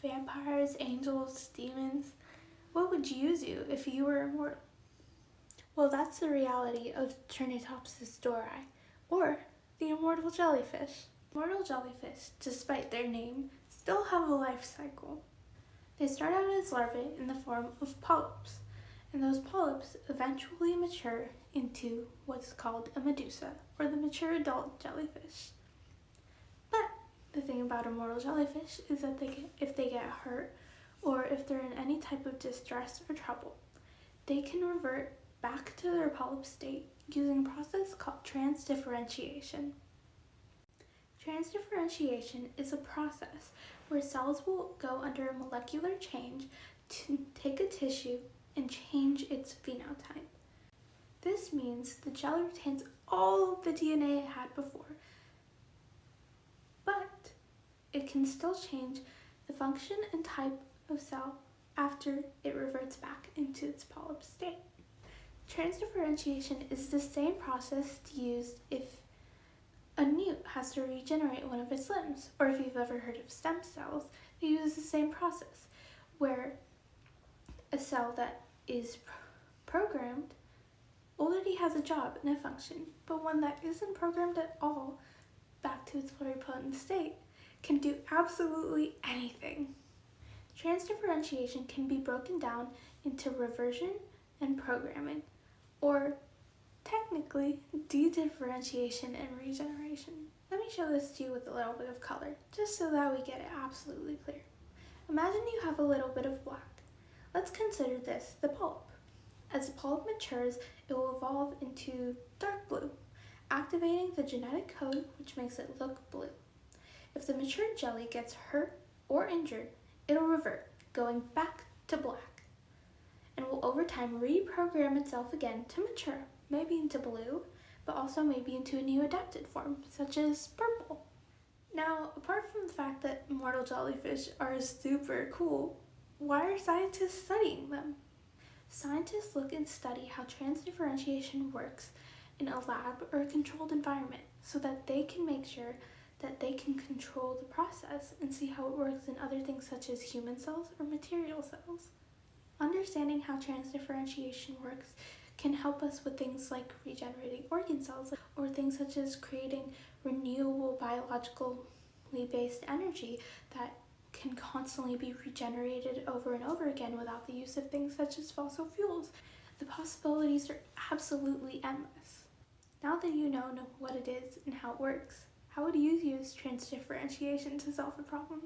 vampires, angels, demons. What would you do if you were immortal? Well, that's the reality of Turnitopsis dori, or the immortal jellyfish. Immortal jellyfish, despite their name, still have a life cycle. They start out as larvae in the form of polyps, and those polyps eventually mature into what's called a medusa, or the mature adult jellyfish. But the thing about immortal jellyfish is that if they get hurt, or if they're in any type of distress or trouble, they can revert back to their polyp state using a process called transdifferentiation. Transdifferentiation is a process where cells will go under a molecular change to take a tissue and change its phenotype. This means the jelly retains all of the DNA it had before, but it can still change the function and type of cell after it reverts back into its polyp state. Transdifferentiation is the same process used if a newt has to regenerate one of its limbs, or if you've ever heard of stem cells, they use the same process, where a cell that is programmed already has a job and a function, but one that isn't programmed at all back to its pluripotent state can do absolutely anything. Transdifferentiation can be broken down into reversion and programming, or technically dedifferentiation and regeneration. Let me show this to you with a little bit of color, just so that we get it absolutely clear. Imagine you have a little bit of black. Let's consider this the polyp. As the polyp matures, it will evolve into dark blue, activating the genetic code which makes it look blue. If the mature jelly gets hurt or injured, it'll revert, going back to black, and will over time reprogram itself again to mature, maybe into blue, but also maybe into a new adapted form, such as purple. Now, apart from the fact that immortal jellyfish are super cool, why are scientists studying them? Scientists look and study how transdifferentiation works in a lab or a controlled environment so that they can make sure that they can control the process and see how it works in other things such as human cells or material cells. Understanding how transdifferentiation works can help us with things like regenerating organ cells, or things such as creating renewable biologically based energy that can constantly be regenerated over and over again without the use of things such as fossil fuels. The possibilities are absolutely endless. Now that you know what it is and how it works, how would you use transdifferentiation to solve the problem?